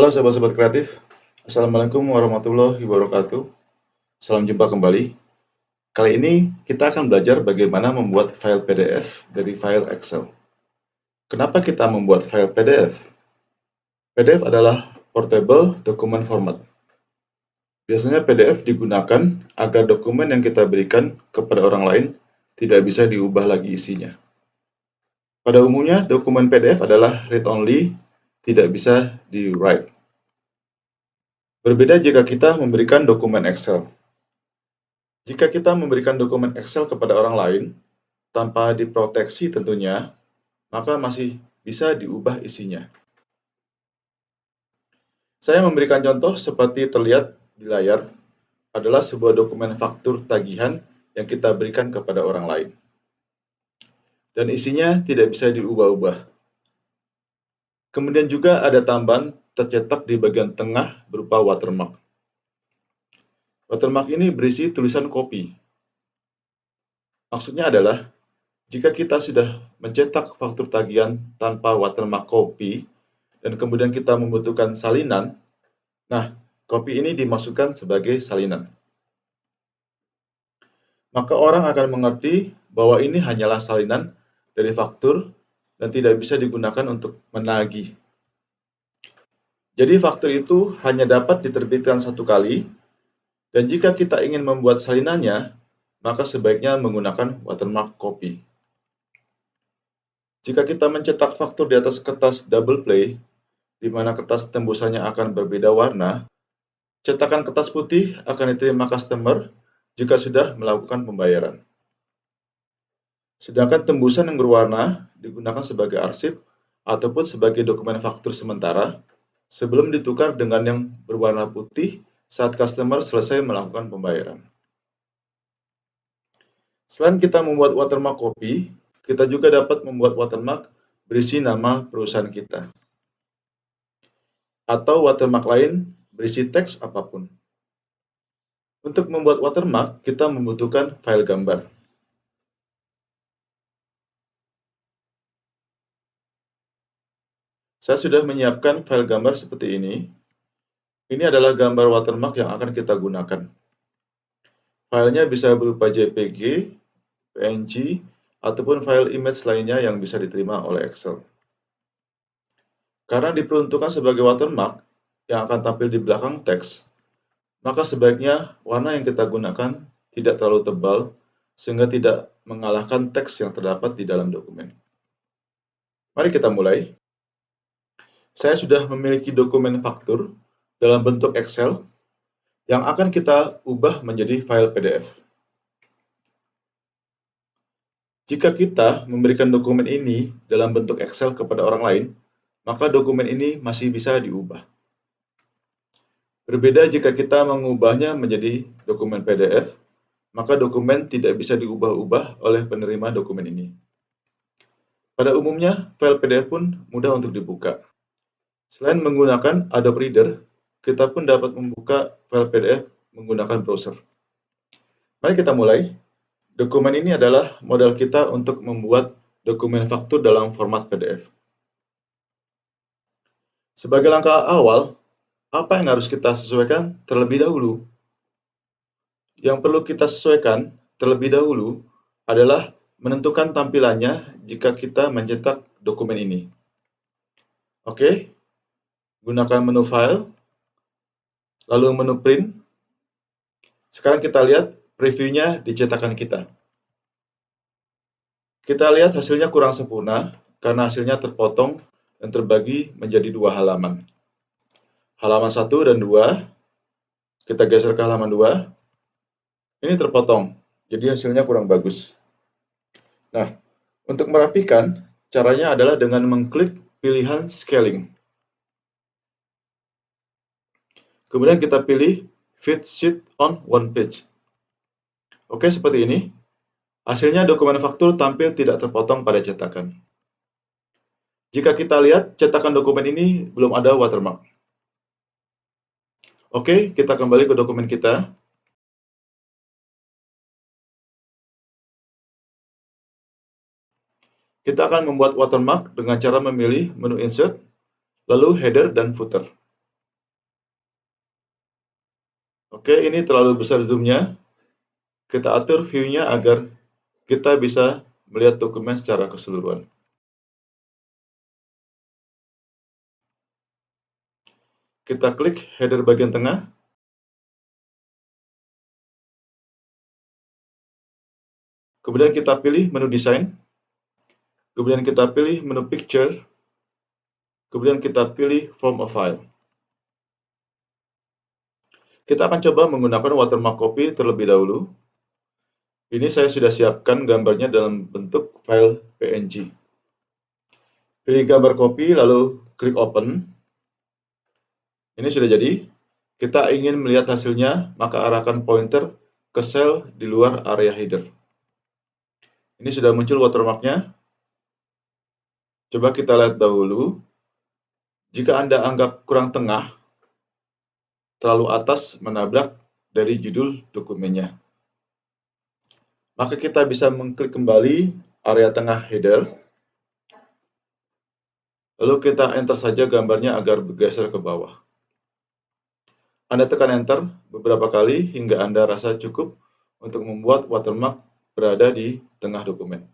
Halo sobat-sobat kreatif, Assalamualaikum warahmatullahi wabarakatuh. Salam jumpa kembali. Kali ini kita akan belajar bagaimana membuat file PDF dari file Excel. Kenapa kita membuat file PDF? PDF adalah Portable Document Format. Biasanya PDF digunakan agar dokumen yang kita berikan kepada orang lain tidak bisa diubah lagi isinya. Pada umumnya, dokumen PDF adalah read-only, tidak bisa di-write. Berbeda jika kita memberikan dokumen Excel. Jika kita memberikan dokumen Excel kepada orang lain, tanpa diproteksi tentunya, maka masih bisa diubah isinya. Saya memberikan contoh seperti terlihat di layar, adalah sebuah dokumen faktur tagihan yang kita berikan kepada orang lain. Dan isinya tidak bisa diubah-ubah. Kemudian juga ada tambahan tercetak di bagian tengah berupa watermark. Watermark ini berisi tulisan copy. Maksudnya adalah, jika kita sudah mencetak faktur tagihan tanpa watermark copy, dan kemudian kita membutuhkan salinan, nah, copy ini dimasukkan sebagai salinan. Maka orang akan mengerti bahwa ini hanyalah salinan dari faktur dan tidak bisa digunakan untuk menagih. Jadi faktur itu hanya dapat diterbitkan satu kali, dan jika kita ingin membuat salinannya, maka sebaiknya menggunakan watermark copy. Jika kita mencetak faktur di atas kertas double play, di mana kertas tembusannya akan berbeda warna, cetakan kertas putih akan diterima customer jika sudah melakukan pembayaran. Sedangkan tembusan yang berwarna digunakan sebagai arsip ataupun sebagai dokumen faktur sementara sebelum ditukar dengan yang berwarna putih saat customer selesai melakukan pembayaran. Selain kita membuat watermark copy, kita juga dapat membuat watermark berisi nama perusahaan kita. Atau watermark lain berisi teks apapun. Untuk membuat watermark, kita membutuhkan file gambar. Saya sudah menyiapkan file gambar seperti ini. Ini adalah gambar watermark yang akan kita gunakan. Filenya bisa berupa JPG, PNG, ataupun file image lainnya yang bisa diterima oleh Excel. Karena diperuntukkan sebagai watermark yang akan tampil di belakang teks, maka sebaiknya warna yang kita gunakan tidak terlalu tebal sehingga tidak mengalahkan teks yang terdapat di dalam dokumen. Mari kita mulai. Saya sudah memiliki dokumen faktur dalam bentuk Excel yang akan kita ubah menjadi file PDF. Jika kita memberikan dokumen ini dalam bentuk Excel kepada orang lain, maka dokumen ini masih bisa diubah. Berbeda jika kita mengubahnya menjadi dokumen PDF, maka dokumen tidak bisa diubah-ubah oleh penerima dokumen ini. Pada umumnya, file PDF pun mudah untuk dibuka. Selain menggunakan Adobe Reader, kita pun dapat membuka file PDF menggunakan browser. Mari kita mulai. Dokumen ini adalah modal kita untuk membuat dokumen faktur dalam format PDF. Sebagai langkah awal, apa yang harus kita sesuaikan terlebih dahulu? Yang perlu kita sesuaikan terlebih dahulu adalah menentukan tampilannya jika kita mencetak dokumen ini. Oke, gunakan menu File, lalu menu Print. Sekarang kita lihat previewnya di cetakan kita. Kita lihat hasilnya kurang sempurna karena hasilnya terpotong dan terbagi menjadi dua halaman. Halaman 1 dan 2, kita geser ke halaman 2, ini terpotong, jadi hasilnya kurang bagus. Nah, untuk merapikan, caranya adalah dengan mengklik pilihan Scaling. Kemudian kita pilih Fit Sheet on One Page. Oke, seperti ini. Hasilnya dokumen faktur tampil tidak terpotong pada cetakan. Jika kita lihat, cetakan dokumen ini belum ada watermark. Oke, kita kembali ke dokumen kita. Kita akan membuat watermark dengan cara memilih menu Insert, lalu Header dan Footer. Oke, ini terlalu besar zoom-nya. Kita atur view-nya agar kita bisa melihat dokumen secara keseluruhan. Kita klik header bagian tengah. Kemudian kita pilih menu desain. Kemudian kita pilih menu picture. Kemudian kita pilih form a file. Kita akan coba menggunakan watermark copy terlebih dahulu. Ini saya sudah siapkan gambarnya dalam bentuk file PNG. Pilih gambar copy, lalu klik open. Ini sudah jadi. Kita ingin melihat hasilnya, maka arahkan pointer ke sel di luar area header. Ini sudah muncul watermarknya. Coba kita lihat dahulu. Jika Anda anggap kurang tengah, terlalu atas menabrak dari judul dokumennya, maka kita bisa mengklik kembali area tengah header. Lalu kita enter saja gambarnya agar bergeser ke bawah. Anda tekan enter beberapa kali hingga Anda rasa cukup untuk membuat watermark berada di tengah dokumen.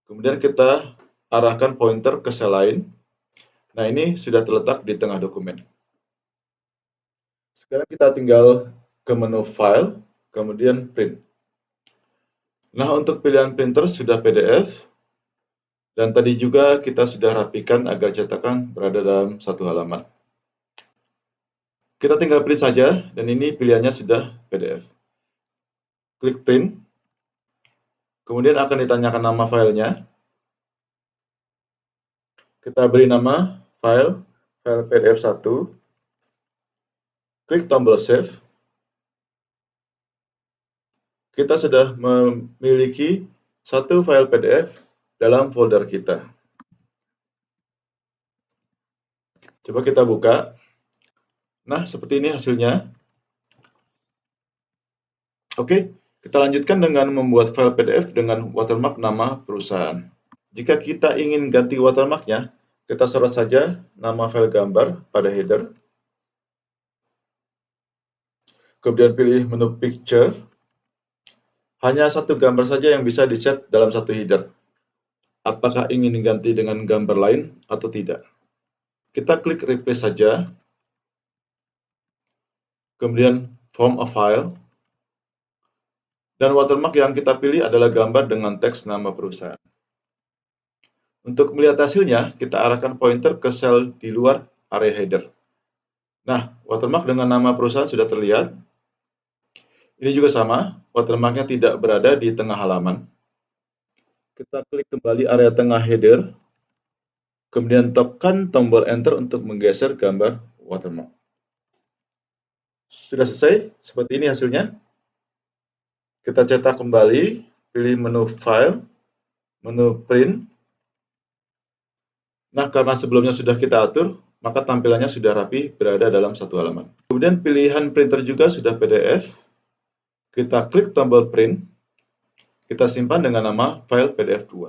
Kemudian kita arahkan pointer ke sel lain. Nah, ini sudah terletak di tengah dokumen. Sekarang kita tinggal ke menu File, kemudian Print. Nah, untuk pilihan printer sudah PDF, dan tadi juga kita sudah rapikan agar cetakan berada dalam satu halaman. Kita tinggal print saja, dan ini pilihannya sudah PDF. Klik Print, kemudian akan ditanyakan nama filenya. Kita beri nama file PDF1. Klik tombol Save. Kita sudah memiliki satu file PDF dalam folder kita. Coba kita buka. Nah, seperti ini hasilnya. Oke, kita lanjutkan dengan membuat file PDF dengan watermark nama perusahaan. Jika kita ingin ganti watermarknya, kita sorot saja nama file gambar pada header. Kemudian pilih menu Picture. Hanya satu gambar saja yang bisa di-set dalam satu header. Apakah ingin diganti dengan gambar lain atau tidak? Kita klik Replace saja. Kemudian Form a File. Dan watermark yang kita pilih adalah gambar dengan teks nama perusahaan. Untuk melihat hasilnya, kita arahkan pointer ke sel di luar area header. Nah, watermark dengan nama perusahaan sudah terlihat. Ini juga sama, watermarknya tidak berada di tengah halaman. Kita klik kembali area tengah header, kemudian tekan tombol Enter untuk menggeser gambar watermark. Sudah selesai, seperti ini hasilnya. Kita cetak kembali, pilih menu File, menu Print. Nah, karena sebelumnya sudah kita atur, maka tampilannya sudah rapi berada dalam satu halaman. Kemudian pilihan printer juga sudah PDF. Kita klik tombol Print. Kita simpan dengan nama file PDF2.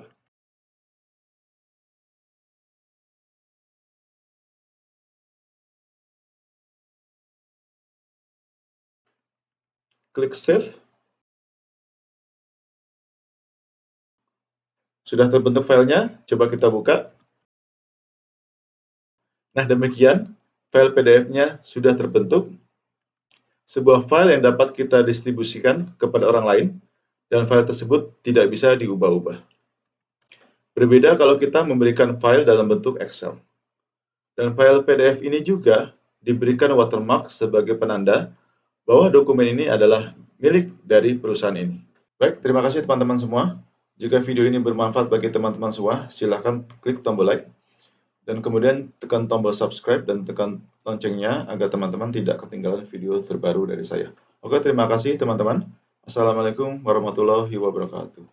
Klik Save. Sudah terbentuk filenya, coba kita buka. Nah, demikian file PDF-nya sudah terbentuk. Sebuah file yang dapat kita distribusikan kepada orang lain, dan file tersebut tidak bisa diubah-ubah. Berbeda kalau kita memberikan file dalam bentuk Excel. Dan file PDF ini juga diberikan watermark sebagai penanda bahwa dokumen ini adalah milik dari perusahaan ini. Baik, terima kasih teman-teman semua. Jika video ini bermanfaat bagi teman-teman semua, silahkan klik tombol like, dan kemudian tekan tombol subscribe dan tekan loncengnya agar teman-teman tidak ketinggalan video terbaru dari saya. Oke, terima kasih teman-teman. Assalamualaikum warahmatullahi wabarakatuh.